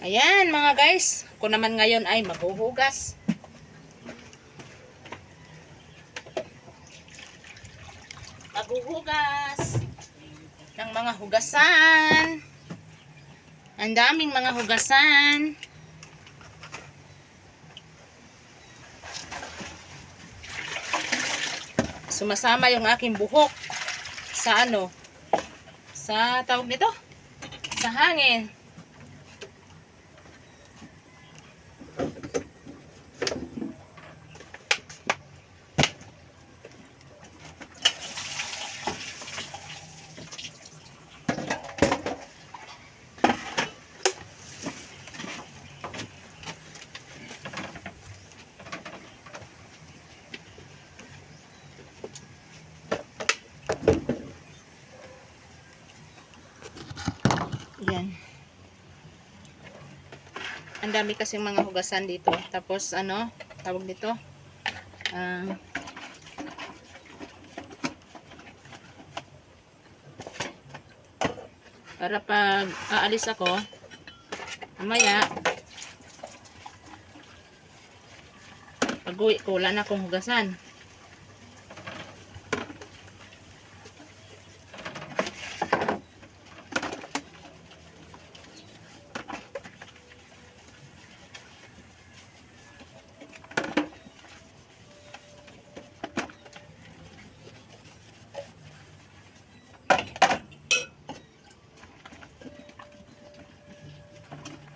Ayan mga guys, ako naman ngayon ay maghuhugas. Maghuhugas ng mga hugasan. Ang daming mga hugasan. Sumasama yung aking buhok sa sa tawag nito, sa hangin. Yan. Ang dami kasing mga hugasan dito. Tapos tawag nito? Para pag aalis ako, mamaya, pag-uwi ko, wala na akong hugasan.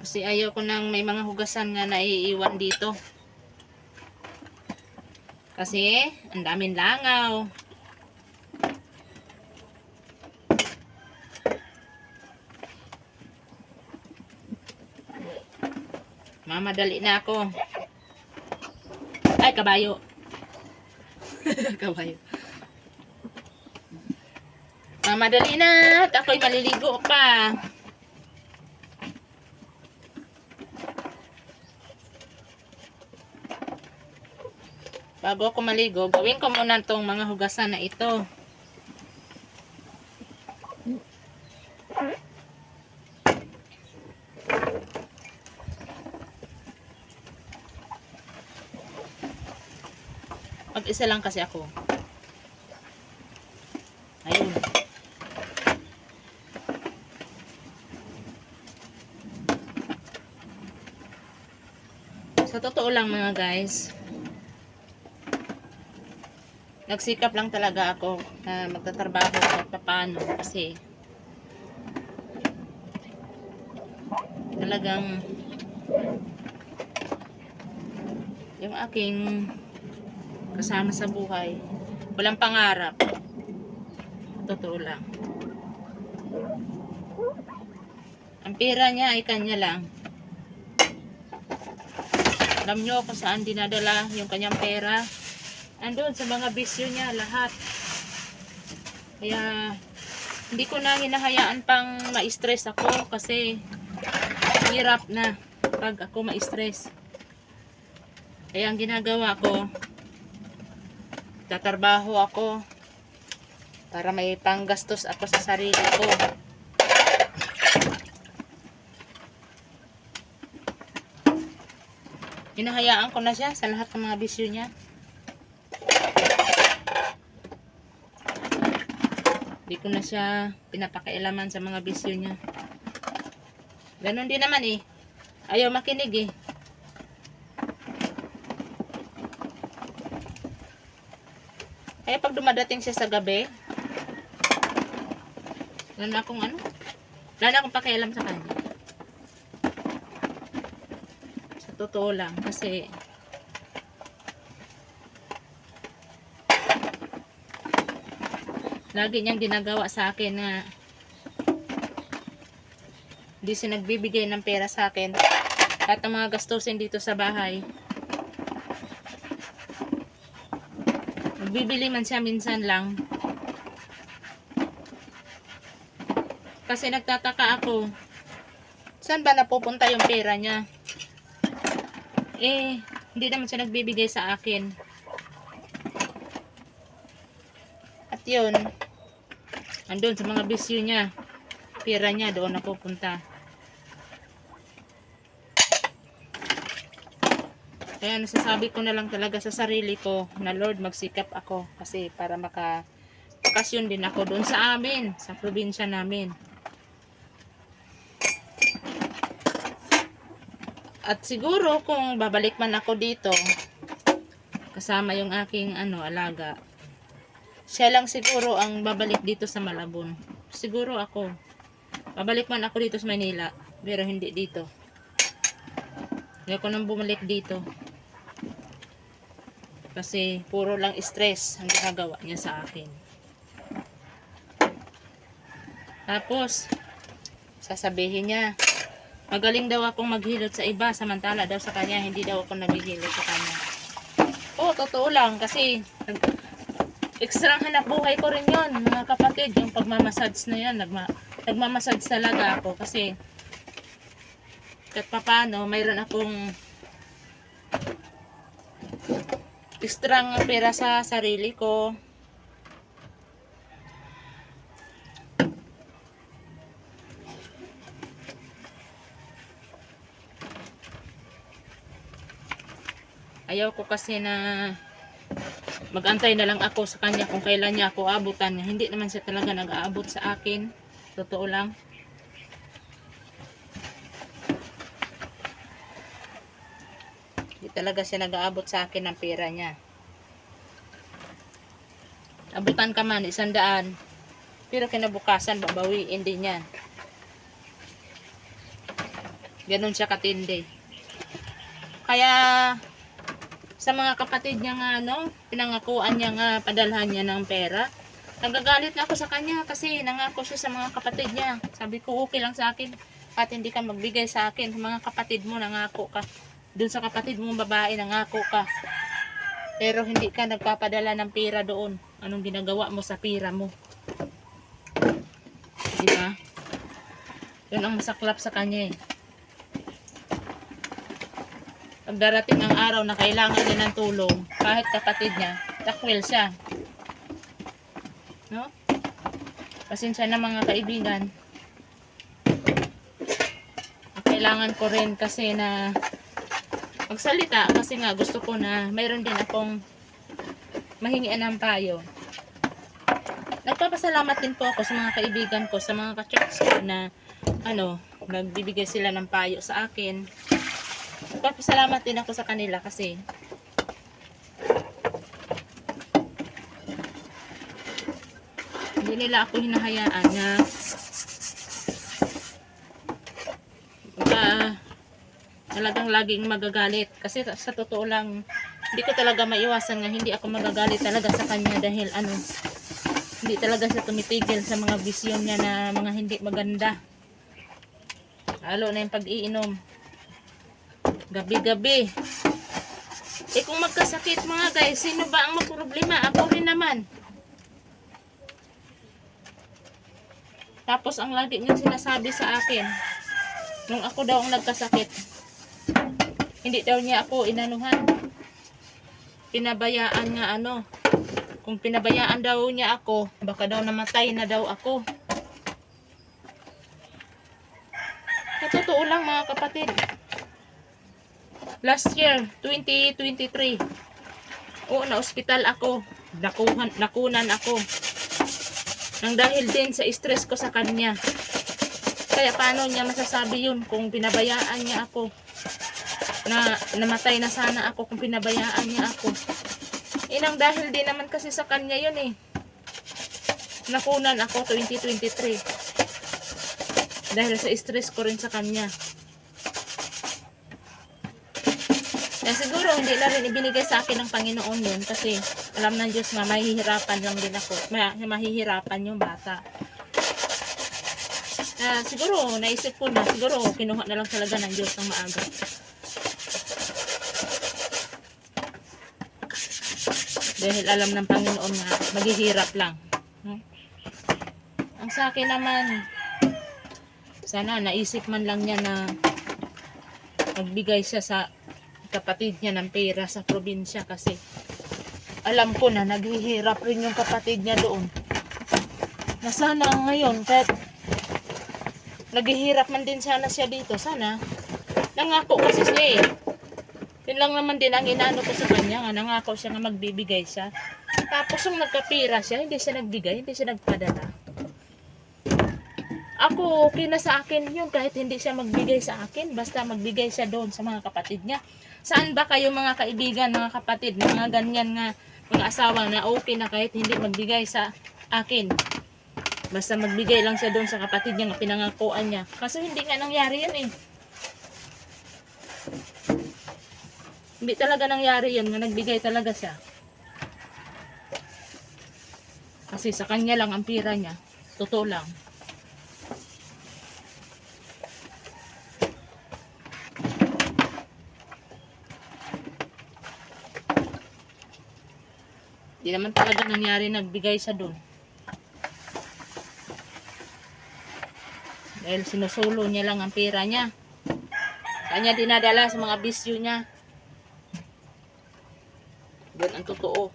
Kasi ayaw ko nang may mga hugasan nga naiiwan dito. Kasi ang daming langaw. Mamadali na ako. Ay, kabayo. Kabayo. Mamadali na at ako'y maliligo pa. Bago ako maligo, gawin ko muna itong mga hugasan na ito. Mag-isa lang kasi ako. Ayun. Sa totoo lang mga guys, nagsikap lang talaga ako na magtatrabaho kahit paano kasi talagang yung aking kasama sa buhay walang pangarap. Totoo lang. Ang pera niya ay kanya lang. Alam nyo kung saan dinadala yung kanyang pera. Andun sa mga bisyo niya lahat. Kaya hindi ko na hinahayaan pang ma-stress ako kasi hirap na pag ako ma-stress. Kaya ang ginagawa ko, tatrabaho ako para may panggastos ako sa sarili ko. Hinahayaan ko na siya sa lahat ng mga bisyo niya. Hindi ko na siya pinapakailaman sa mga bisyo niya. Ganon din naman eh. Ayaw makinig eh. Kaya pag dumadating siya sa gabi, wala na akong pakialam sa kanya. Sa totoo lang kasi lagi niyang ginagawa sa akin na hindi siya nagbibigay ng pera sa akin at ang mga gastusin dito sa bahay. Nagbibili man siya minsan lang. Kasi nagtataka ako, saan ba napupunta yung pera niya? Eh, hindi naman siya nagbibigay sa akin. At yun, andun sa mga bisyo niya, pera niya doon napupunta. Kaya nasasabi ko na lang talaga sa sarili ko na Lord, magsikap ako kasi para bakasyon din ako doon sa amin, sa probinsya namin. At siguro kung babalik man ako dito, kasama yung aking alaga, siya lang siguro ang babalik dito sa Malabon. Siguro ako. Babalik man ako dito sa Manila, pero hindi dito. Hindi ako nang bumalik dito. Kasi puro lang stress ang ginagawa niya sa akin. Tapos, sasabihin niya, magaling daw akong maghilot sa iba, samantala daw sa kanya, hindi daw ako naghihilot sa kanya. Oo, totoo lang, kasi ekstrang hanap buhay ko rin yun, mga kapatid, yung pagmamassage na yan, nagmamassage talaga ako, kasi kahit papano, mayroon akong ekstrang pera sa sarili ko. Ayaw ko kasi na mag-antay na lang ako sa kanya kung kailan niya ako abutan. Hindi naman siya talaga nag-aabot sa akin. Totoo lang. Hindi talaga siya nag-aabot sa akin ng pera niya. Abutan ka man, 100. Pero kinabukasan, babawiin din yan. Ganun siya katindi. Kaya sa mga kapatid niya nga pinangakuan niya nga padalhan niya ng pera, nagagalit na ako sa kanya kasi nangako siya sa mga kapatid niya. Sabi ko, okay lang sa akin at hindi ka magbigay sa akin. Sa mga kapatid mo, nangako ka. Doon sa kapatid mong babae, nangako ka. Pero hindi ka nagpapadala ng pera doon. Anong ginagawa mo sa pera mo? Diba? Yun ang masaklap sa kanya eh. Pag darating ang araw na kailangan niya ng tulong, kahit kapatid niya, takwil siya. No? Pasensya na mga kaibigan. Kailangan ko rin kasi na magsalita kasi nga gusto ko na mayroon din akong mahingian ng payo. Nagpapasalamat din po ako sa mga kaibigan ko, sa mga ka-church ko na nagbibigay sila ng payo sa akin. Nagpapasalamat din ako sa kanila kasi hindi nila ako hinahayaan na talagang laging magagalit. Kasi sa totoo lang, hindi ko talaga maiwasan nga hindi ako magagalit talaga sa kanya dahil hindi talaga siya tumitigil sa mga bisyon niya na mga hindi maganda. Lalo na yung pag-iinom. Gabi-gabi. Kung magkasakit mga guys, sino ba ang magproblema? Ako rin naman. Tapos ang lagi niyang sinasabi sa akin, nung ako daw ang nagkasakit, hindi daw niya ako inanuhan. Pinabayaan nga kung pinabayaan daw niya ako, baka daw namatay na daw ako. Sa totoo lang mga kapatid, last year, 2023, na-hospital ako. Nakunan ako. Nang dahil din sa stress ko sa kanya. Kaya paano niya masasabi yun kung pinabayaan niya ako? Na namatay na sana ako kung pinabayaan niya ako. Nang dahil din naman kasi sa kanya yun eh. Nakunan ako 2023. Dahil sa stress ko rin sa kanya. Kaya siguro hindi na rin ibinigay sa akin ng Panginoon yun kasi alam ng Diyos nga mahihirapan lang din ako. Mahihirapan yung bata. Siguro naisip ko na siguro kinuha na lang talaga ng Diyos ng maaga. Dahil alam ng Panginoon nga maghihirap lang. Ang sa akin naman, sana naisip man lang niya na magbigay siya sa kapatid niya ng pera sa probinsya kasi alam ko na naghihirap rin yung kapatid niya doon. Na sana ngayon kahit naghihirap man din sana siya dito, sana nangako kasi siya eh. Yun lang naman din ang inaano ko sa kanya, nga nangako siya nga magbibigay siya. Tapos nung nagkapira siya, hindi siya nagbigay, hindi siya nagpadala. Ako, okay na sa akin yun kahit hindi siya magbigay sa akin, basta magbigay siya doon sa mga kapatid niya. Saan ba kayo mga kaibigan, mga kapatid, mga ganyan nga, mga asawa na okay na kahit hindi magbigay sa akin. Basta magbigay lang siya doon sa kapatid niya nga pinangakuan niya. Kaso hindi nga nangyari yun eh. Hindi talaga nangyari yun, nga nagbigay talaga siya. Kasi sa kanya lang ang pira niya. Totoo lang. Hindi naman talaga nangyari nagbigay siya doon. Dahil sinusulo niya lang ang pira niya. Kanya dinadala sa mga bisyo niya. Doon ang totoo.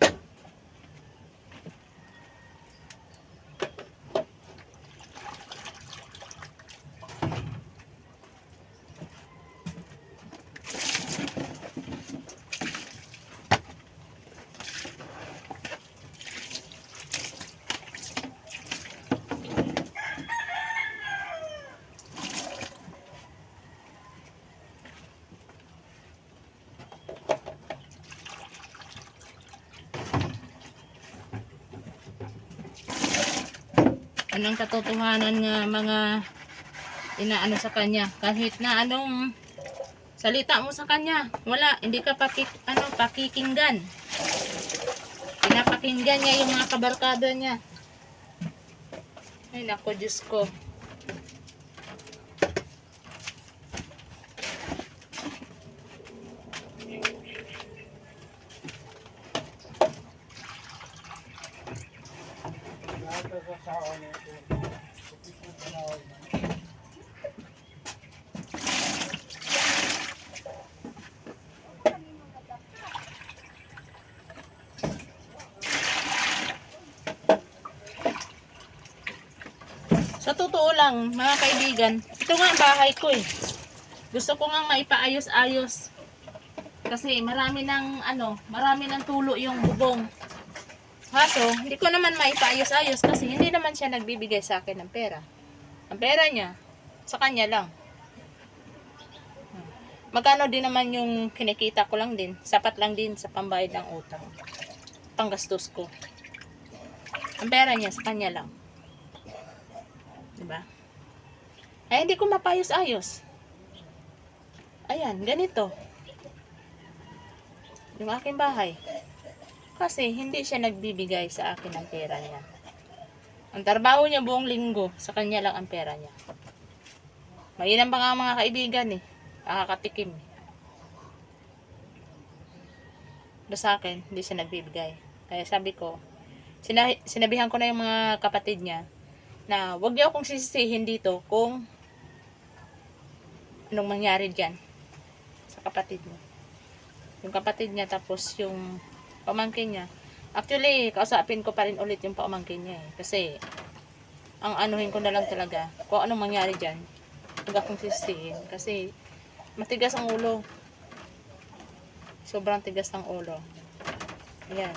Anong katotohanan nga mga inaano sa kanya, kahit na anong salita mo sa kanya, wala, hindi ka pakikinggan. Pinapakinggan niya yung mga kabarkada niya. Ay nako, Diyos ko. Sa totoo lang, mga kaibigan, ito nga ang bahay ko eh. Gusto ko nga maipaayos-ayos. Kasi marami ng tulo yung bubong. Kaso, hindi ko naman maipaayos-ayos kasi hindi naman siya nagbibigay sa akin ng pera. Ang pera niya, sa kanya lang. Magkano din naman yung kinikita ko lang din. Sapat lang din sa pambayad ng utang. Panggastos ko. Ang pera niya, sa kanya lang. Diba? Ay, hindi ko mapayos-ayos. Ayan, ganito. Yung aking bahay. Kasi hindi siya nagbibigay sa akin ng pera niya. Ang trabaho niya buong linggo, sa kanya lang ang pera niya. Mainam pa nga mga kaibigan eh. Nakakatikim eh. Pero sa akin, hindi siya nagbibigay. Kaya sabi ko, sinabihan ko na yung mga kapatid niya na wag niyo akong sisisihin dito kung anong mangyari dyan sa kapatid niya. Yung kapatid niya tapos yung pamangkin niya. Actually, kausapin ko pa rin ulit yung pamangkin niya eh. Kasi, ang anuhin ko na lang talaga kung anong mangyari dyan. Huwag akong sisisihin. Kasi, matigas ang ulo. Sobrang tigas ng ulo. Ayan.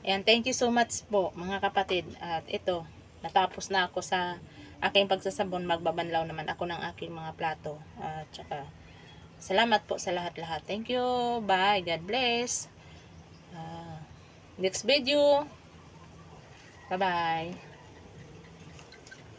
Ayan, thank you so much po mga kapatid. At ito, natapos na ako sa aking pagsasabon. Magbabanlaw naman ako ng aking mga plato. At saka, salamat po sa lahat-lahat. Thank you. Bye. God bless. Next video. Bye-bye.